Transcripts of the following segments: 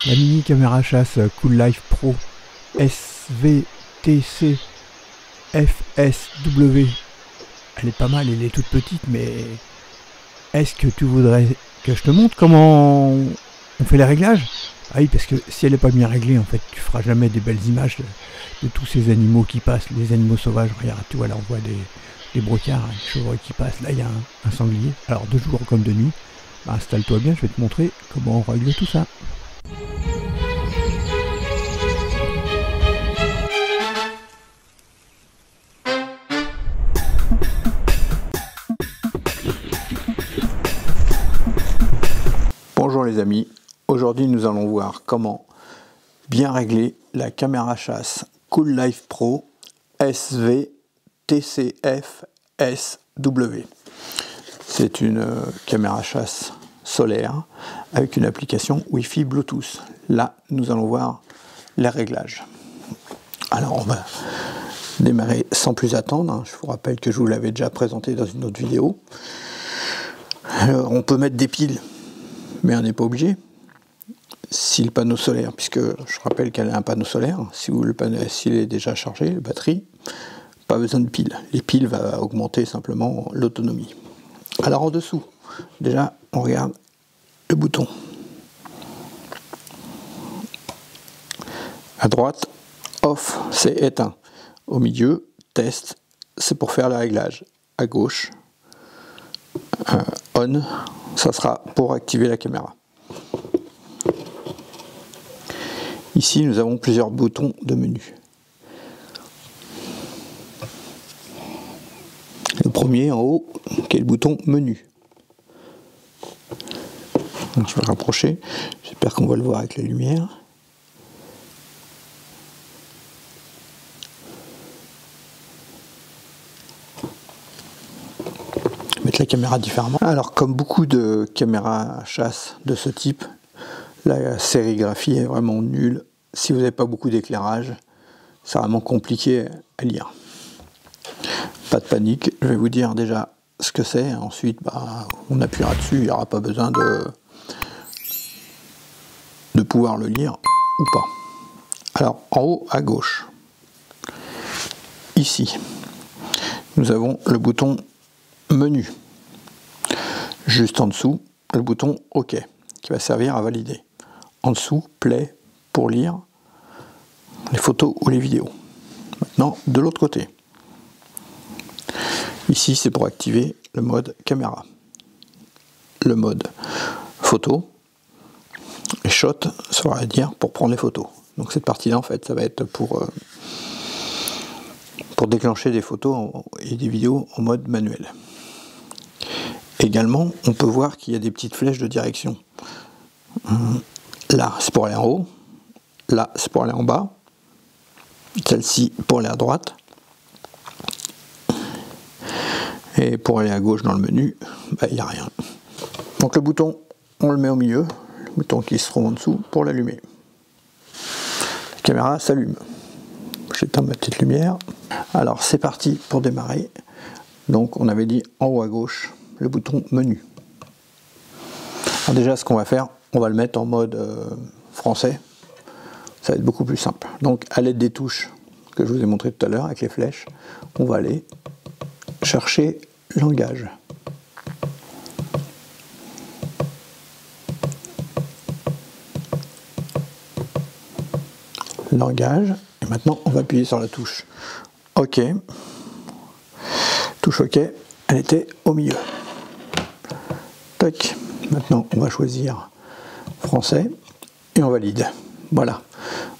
La mini caméra chasse Cool Life Pro SVTC FSW. Elle est pas mal, elle est toute petite, mais est-ce que tu voudrais que je te montre comment on fait les réglages? Ah oui, parce que si elle n'est pas bien réglée, en fait, tu feras jamais des belles images de tous ces animaux qui passent, les animaux sauvages. Regarde, tu vois, là, on voit des brocards, des chevreuils qui passent. Là, il y a un sanglier. Alors, de jour comme de nuit, bah, installe-toi bien, je vais te montrer comment on règle tout ça. Bonjour les amis, aujourd'hui nous allons voir comment bien régler la caméra chasse Cool Life Pro SVTCF SW. C'est une caméra chasse solaire avec une application Wi-Fi Bluetooth. Là nous allons voir les réglages. Alors on va démarrer sans plus attendre. Je vous rappelle que je vous l'avais déjà présenté dans une autre vidéo. Alors, on peut mettre des piles, mais on n'est pas obligé. Si le panneau solaire, puisque je rappelle qu'elle a un panneau solaire, si le panneau s'il est déjà chargé, la batterie, pas besoin de piles. Les piles vont augmenter simplement l'autonomie. Alors en dessous, déjà on regarde le bouton. À droite, off, c'est éteint. Au milieu, test, c'est pour faire le réglage. À gauche, on, ça sera pour activer la caméra. Ici, nous avons plusieurs boutons de menu. Le premier en haut, qui est le bouton menu. Donc, je vais le rapprocher. J'espère qu'on va le voir avec la lumière. Mettre la caméra différemment. Alors, comme beaucoup de caméras chasse de ce type, la sérigraphie est vraiment nulle. Si vous n'avez pas beaucoup d'éclairage, c'est vraiment compliqué à lire. Pas de panique, je vais vous dire déjà ce que c'est. Ensuite, on appuiera dessus, il n'y aura pas besoin de pouvoir le lire ou pas. Alors, en haut à gauche, ici, nous avons le bouton menu. Juste en dessous, le bouton OK, qui va servir à valider. En dessous, play pour lire les photos ou les vidéos. Maintenant, de l'autre côté. Ici, c'est pour activer le mode caméra. Le mode photo. Et shot, ça va dire pour prendre les photos. Donc cette partie-là, en fait, ça va être pour déclencher des photos et des vidéos en mode manuel. Également, on peut voir qu'il y a des petites flèches de direction. Là, c'est pour aller en haut. Là, c'est pour aller en bas. Celle-ci pour aller à droite. Et pour aller à gauche dans le menu, il n'y a rien. Donc le bouton, on le met au milieu. Le bouton qui se trouve en dessous pour l'allumer. La caméra s'allume. J'éteins ma petite lumière. Alors c'est parti pour démarrer. Donc on avait dit en haut à gauche, le bouton menu. Alors déjà ce qu'on va faire, on va le mettre en mode français. Ça va être beaucoup plus simple. Donc à l'aide des touches que je vous ai montré tout à l'heure avec les flèches, on va aller chercher langage. Langage. Et maintenant on va appuyer sur la touche OK. Touche OK, elle était au milieu. Tac. Maintenant on va choisir français et on valide. Voilà,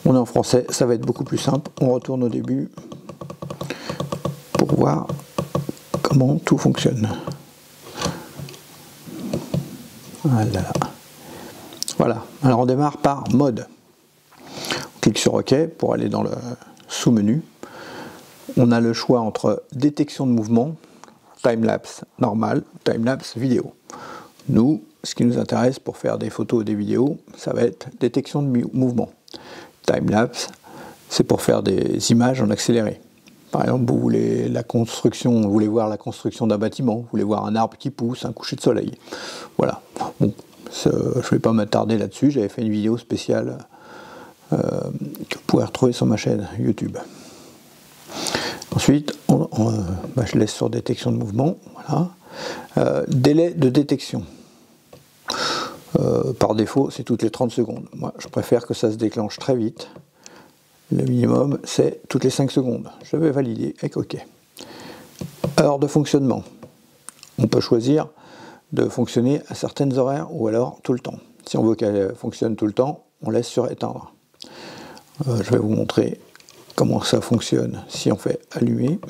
on est en français, ça va être beaucoup plus simple. On retourne au début pour voir comment tout fonctionne. Voilà. Voilà, alors on démarre par mode. On clique sur OK pour aller dans le sous-menu. On a le choix entre détection de mouvement, time-lapse normal, time-lapse vidéo. Nous, ce qui nous intéresse pour faire des photos ou des vidéos, ça va être détection de mouvement. Time-lapse, c'est pour faire des images en accéléré. Par exemple, vous voulez voir la construction d'un bâtiment, vous voulez voir un arbre qui pousse, un coucher de soleil. Voilà. Bon, Je ne vais pas m'attarder là-dessus, j'avais fait une vidéo spéciale que vous pouvez retrouver sur ma chaîne YouTube. Ensuite, je laisse sur détection de mouvement. Voilà. Délai de détection. Par défaut, c'est toutes les 30 secondes. Moi, je préfère que ça se déclenche très vite. Le minimum, c'est toutes les 5 secondes. Je vais valider avec OK. Heure de fonctionnement. On peut choisir de fonctionner à certaines horaires ou alors tout le temps. Si on veut qu'elle fonctionne tout le temps, on laisse sur éteindre. Je vais vous montrer comment ça fonctionne si on fait allumer.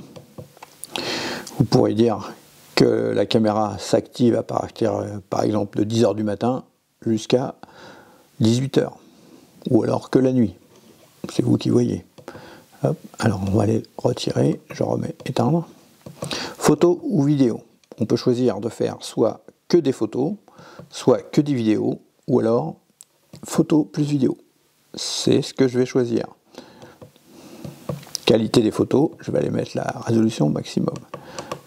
Vous pourrez dire que la caméra s'active à partir, par exemple, de 10 h du matin jusqu'à 18 h, ou alors que la nuit. C'est vous qui voyez. Hop. Alors on va les retirer, je remets éteindre. Photo ou vidéo. On peut choisir de faire soit que des photos, soit que des vidéos, ou alors photo plus vidéo. C'est ce que je vais choisir. Qualité des photos, je vais aller mettre la résolution maximum.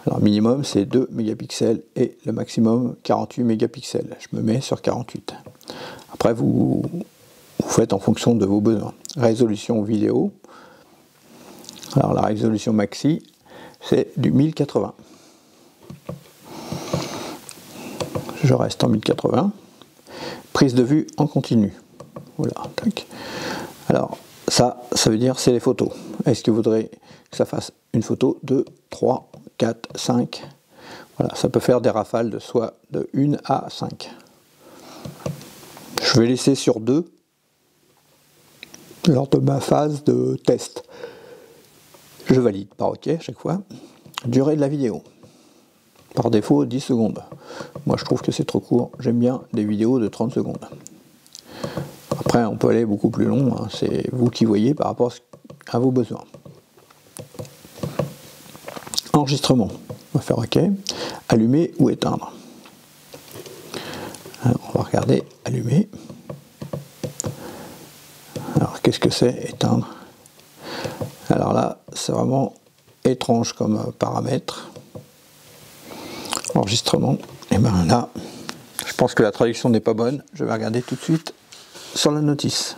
Alors minimum c'est 2 mégapixels et le maximum 48 mégapixels. Je me mets sur 48. Après vous faites en fonction de vos besoins. Résolution vidéo. Alors la résolution maxi c'est du 1080. Je reste en 1080. Prise de vue en continu. Voilà, tac. Alors ça veut dire c'est les photos. Est-ce que vous voudrez que ça fasse une photo, 2, 3, 4, 5? Voilà, ça peut faire des rafales de soit de 1 à 5. Je vais laisser sur 2 lors de ma phase de test. Je valide par OK à chaque fois. Durée de la vidéo. Par défaut, 10 secondes. Moi, je trouve que c'est trop court. J'aime bien des vidéos de 30 secondes. Après, on peut aller beaucoup plus long. Hein. C'est vous qui voyez par rapport à vos besoins. Enregistrement. On va faire OK. Allumer ou éteindre. Alors, on va regarder allumer. Alors, qu'est-ce que c'est éteindre? Alors là, c'est vraiment étrange comme paramètre. Enregistrement. Et bien là, je pense que la traduction n'est pas bonne. Je vais regarder tout de suite sur la notice.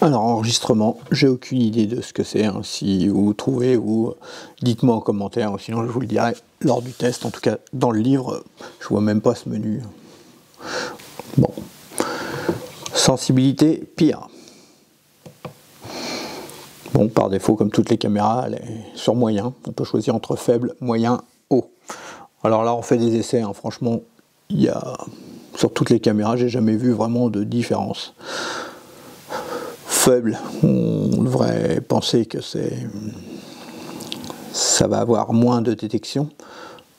Alors enregistrement, j'ai aucune idée de ce que c'est. Hein. Si vous trouvez, vous dites-moi en commentaire, ou sinon je vous le dirai lors du test. En tout cas, dans le livre, je vois même pas ce menu. Bon. Sensibilité, pire. Bon, par défaut, comme toutes les caméras, elle est sur moyen. On peut choisir entre faible, moyen, haut. Alors là, on fait des essais. Hein. Franchement, il y a sur toutes les caméras, j'ai jamais vu vraiment de différence. Faible, on devrait penser que ça va avoir moins de détection.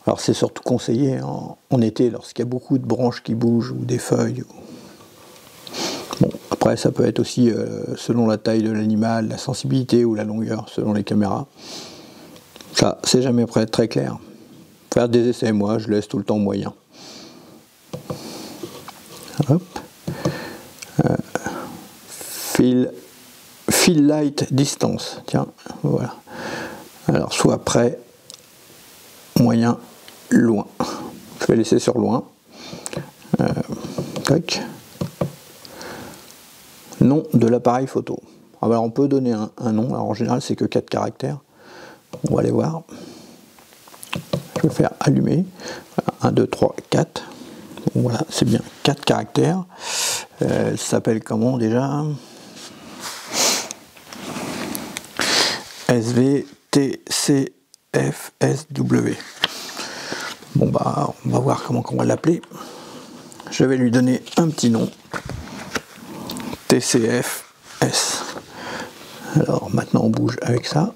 Alors c'est surtout conseillé en été lorsqu'il y a beaucoup de branches qui bougent ou des feuilles. Bon, après ça peut être aussi selon la taille de l'animal, la sensibilité ou la longueur selon les caméras. Ça, c'est jamais très clair. Faire des essais, moi je laisse tout le temps moyen. Hop. Fill light distance, tiens, voilà. Alors soit près, moyen, loin. Je vais laisser sur loin. Tac. Nom de l'appareil photo. Alors on peut donner un nom, alors en général c'est que 4 caractères. On va aller voir. Je vais faire allumer. Voilà, 1, 2, 3, 4. Bon, voilà, c'est bien 4 caractères. Elle s'appelle comment déjà? SVTCFSW. Bon bah on va voir comment on va l'appeler. Je vais lui donner un petit nom. TCFS. Alors maintenant on bouge avec ça.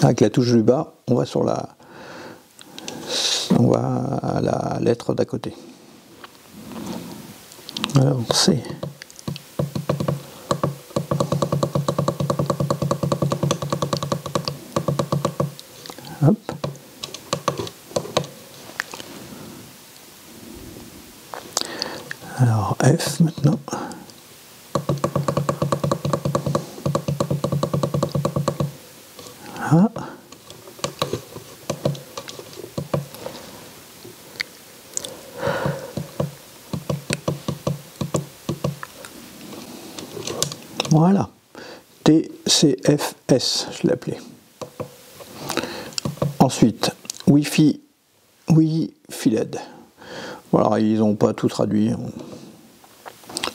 Avec la touche du bas, on va à la lettre d'à côté. Alors C. Alors F maintenant. Voilà. Voilà. TCFS, je l'ai appelé. Ensuite, Wi-Fi LED. Voilà, ils n'ont pas tout traduit.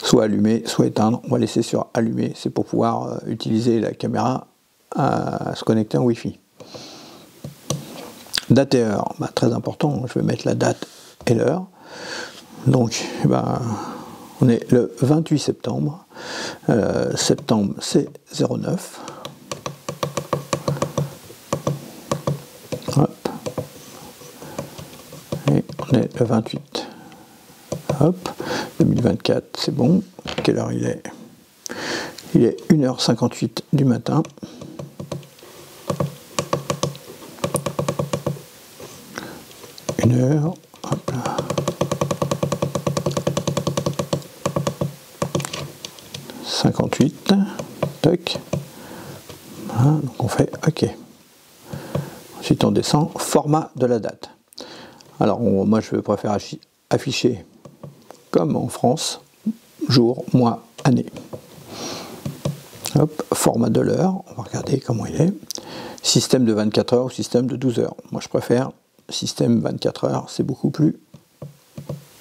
Soit allumer, soit éteindre. On va laisser sur allumer, c'est pour pouvoir utiliser la caméra à se connecter en Wi-Fi. Date et heure, bah, très important, je vais mettre la date et l'heure. Donc, bah, on est le 28 septembre. Septembre, c'est 09. Hop. Et on est le 28. Hop. 2024, c'est bon. Quelle heure il est? Il est 1h58 du matin. Une heure. Hop là. Toc. Voilà, donc on fait OK. Ensuite on descend, format de la date. Alors moi je préfère afficher comme en France, jour, mois, année. Hop, format de l'heure, on va regarder comment il est. Système de 24 heures ou système de 12 heures. Moi je préfère système 24 heures, c'est beaucoup plus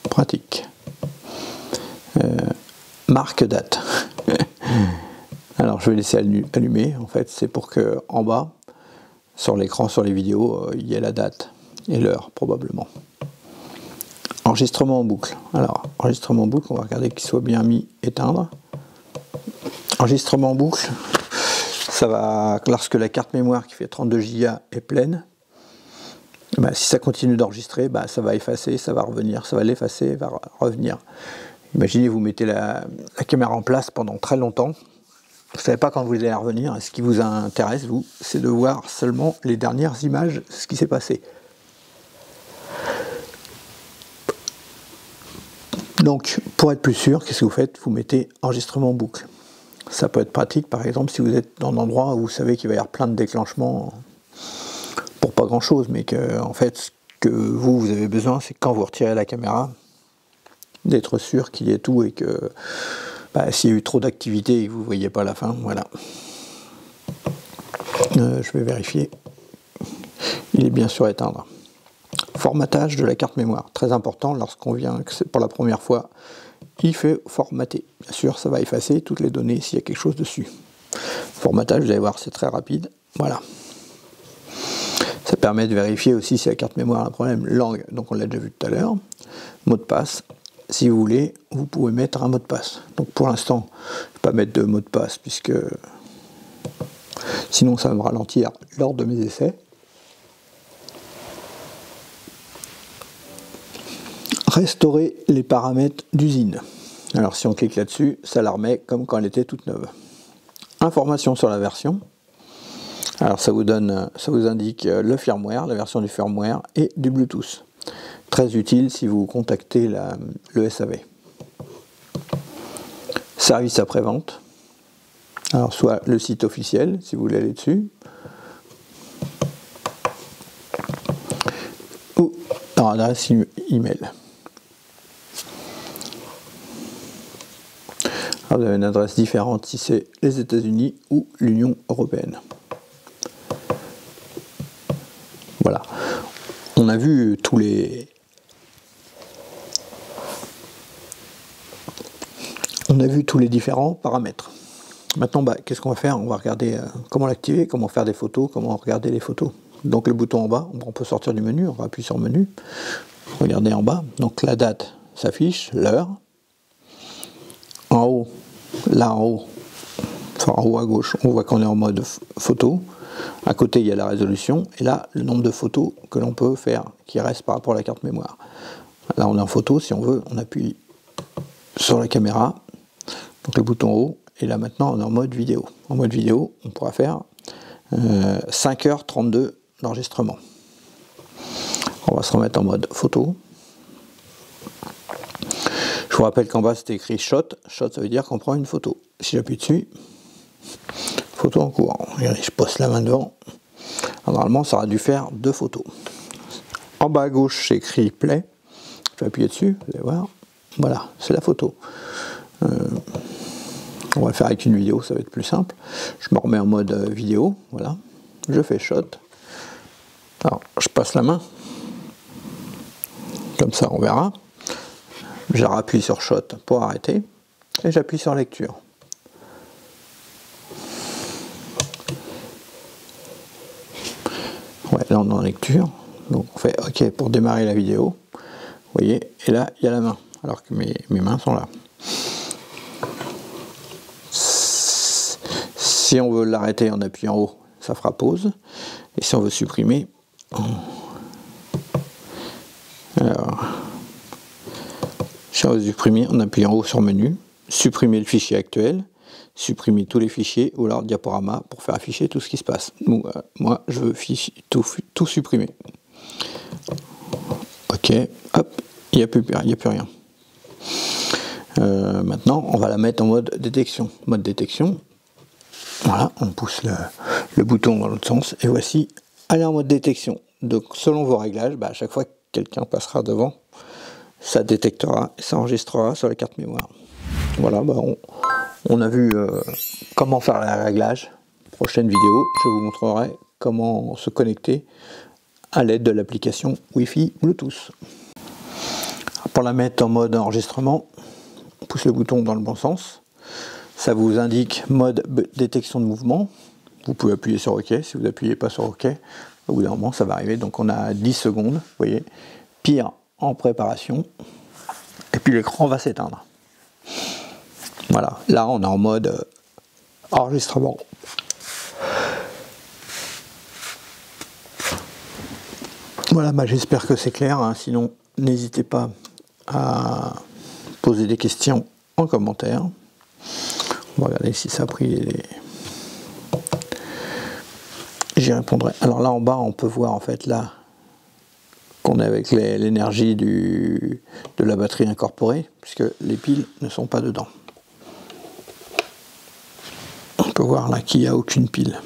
pratique. Marque date. Alors je vais laisser allumer, en fait c'est pour que en bas, sur l'écran, sur les vidéos, il y ait la date et l'heure probablement. Enregistrement en boucle. Alors enregistrement en boucle, on va regarder qu'il soit bien mis éteindre. Enregistrement en boucle, ça va, lorsque la carte mémoire qui fait 32 Go est pleine, bah, si ça continue d'enregistrer, bah, ça va effacer, ça va revenir, ça va l'effacer, va revenir. Imaginez, vous mettez la caméra en place pendant très longtemps, vous ne savez pas quand vous allez revenir, et ce qui vous intéresse, vous, c'est de voir seulement les dernières images, ce qui s'est passé. Donc, pour être plus sûr, qu'est-ce que vous faites? Vous mettez enregistrement en boucle. Ça peut être pratique, par exemple, si vous êtes dans un endroit où vous savez qu'il va y avoir plein de déclenchements pour pas grand-chose, mais que, en fait, ce que vous avez besoin, c'est quand vous retirez la caméra, d'être sûr qu'il y ait tout et que bah, s'il y a eu trop d'activité et que vous ne voyez pas la fin, voilà. Je vais vérifier. Il est bien sûr éteindre. Formatage de la carte mémoire, très important lorsqu'on vient, que c'est pour la première fois, il fait formater. Bien sûr, ça va effacer toutes les données s'il y a quelque chose dessus. Formatage, vous allez voir, c'est très rapide. Voilà. Ça permet de vérifier aussi si la carte mémoire a un problème. Langue, donc on l'a déjà vu tout à l'heure. Mot de passe. Si vous voulez, vous pouvez mettre un mot de passe. Donc pour l'instant, je ne vais pas mettre de mot de passe puisque sinon ça va me ralentir lors de mes essais. Restaurer les paramètres d'usine. Alors si on clique là-dessus, ça la remet comme quand elle était toute neuve. Information sur la version. Alors ça vous indique le firmware, la version du firmware et du Bluetooth. Très utile si vous contactez le SAV. Service après-vente. Alors soit le site officiel, si vous voulez aller dessus, ou leur adresse email. Alors vous avez une adresse différente si c'est les États-Unis ou l'Union européenne. Voilà. On a vu tous les différents paramètres. Maintenant, bah, qu'est-ce qu'on va faire? On va regarder comment l'activer, comment faire des photos, comment regarder les photos. Donc le bouton en bas, on peut sortir du menu, on va appuyer sur menu. Regardez en bas, donc la date s'affiche, l'heure. En haut, là en haut, enfin en haut à gauche, on voit qu'on est en mode photo. À côté, il y a la résolution. Et là, le nombre de photos que l'on peut faire, qui reste par rapport à la carte mémoire. Là, on est en photo. Si on veut, on appuie sur la caméra. Donc le bouton haut. Et là, maintenant, on est en mode vidéo. En mode vidéo, on pourra faire 5h32 d'enregistrement. On va se remettre en mode photo. Je Je vous rappelle qu'en bas c'était écrit shot. Shot, ça veut dire qu'on prend une photo. Si j'appuie dessus, photo en cours. Regardez, je pose la main devant. Alors, normalement, ça aurait dû faire 2 photos. En bas à gauche, c'est écrit play. Je vais appuyer dessus, vous allez voir. Voilà, c'est la photo. On va le faire avec une vidéo, ça va être plus simple. Je me remets en mode vidéo, voilà. Je fais shot. Alors, je passe la main. Comme ça, on verra. Je rappuie sur shot pour arrêter. Et j'appuie sur lecture. Ouais, là on est en lecture. Donc on fait OK pour démarrer la vidéo. Vous voyez, et là, il y a la main. Alors que mes mains sont là. Si on veut l'arrêter en appuyant en haut, ça fera pause. Et si on veut supprimer, alors, si on veut supprimer, on appuie en haut sur menu, supprimer le fichier actuel, supprimer tous les fichiers ou alors diaporama pour faire afficher tout ce qui se passe. Moi, je veux tout supprimer. OK, hop, il n'y a plus rien. Maintenant, on va la mettre en mode détection. Mode détection. Voilà, on pousse le bouton dans l'autre sens et voici, elle est en mode détection. Donc selon vos réglages, à chaque fois que quelqu'un passera devant, ça détectera et ça enregistrera sur la carte mémoire. Voilà, on a vu comment faire les réglages. Prochaine vidéo, je vous montrerai comment se connecter à l'aide de l'application Wi-Fi Bluetooth. Pour la mettre en mode enregistrement, on pousse le bouton dans le bon sens. Ça vous indique mode détection de mouvement. Vous pouvez appuyer sur OK. Si vous n'appuyez pas sur OK, au bout d'un moment, ça va arriver. Donc on a 10 secondes. Vous voyez, pire en préparation. Et puis l'écran va s'éteindre. Voilà, là on est en mode enregistrement. Voilà, j'espère que c'est clair. Hein. Sinon, n'hésitez pas à poser des questions en commentaire. On va regarder si ça a pris. J'y répondrai. Alors là en bas, on peut voir en fait là qu'on est avec l'énergie de la batterie incorporée, puisque les piles ne sont pas dedans. On peut voir là qu'il n'y a aucune pile.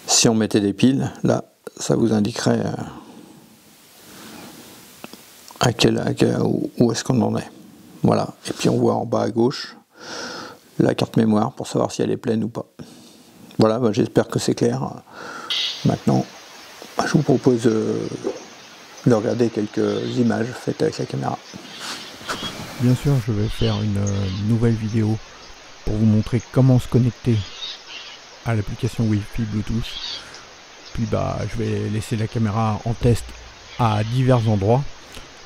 Si on mettait des piles, là, ça vous indiquerait où est-ce qu'on en est. Voilà. Et puis on voit en bas à gauche la carte mémoire pour savoir si elle est pleine ou pas. Voilà, j'espère que c'est clair. Maintenant, je vous propose de regarder quelques images faites avec la caméra. Bien sûr, je vais faire une nouvelle vidéo pour vous montrer comment se connecter à l'application Wi-Fi Bluetooth. Puis je vais laisser la caméra en test à divers endroits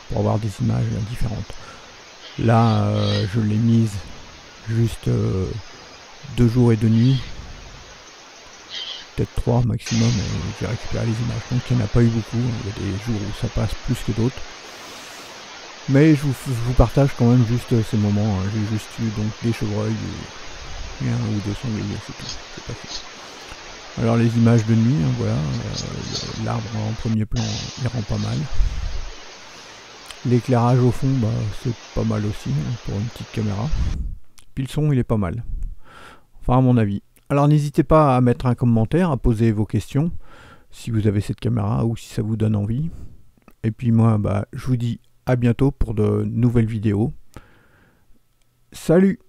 pour avoir des images différentes. Là, je l'ai mise juste 2 jours et 2 nuits, peut-être 3 maximum, et j'ai récupéré les images. Donc il n'y en a pas eu beaucoup, il y a des jours où ça passe plus que d'autres. Mais je vous partage quand même juste ces moments. J'ai juste eu donc des chevreuils et 1 ou 2 sangliers, c'est tout. C'est pas fait. Alors les images de nuit, hein, voilà, l'arbre en premier plan, il rend pas mal. L'éclairage au fond, c'est pas mal aussi, hein, pour une petite caméra. Puis le son, il est pas mal. Enfin, à mon avis. Alors n'hésitez pas à mettre un commentaire, à poser vos questions, si vous avez cette caméra ou si ça vous donne envie. Et puis moi, je vous dis à bientôt pour de nouvelles vidéos. Salut!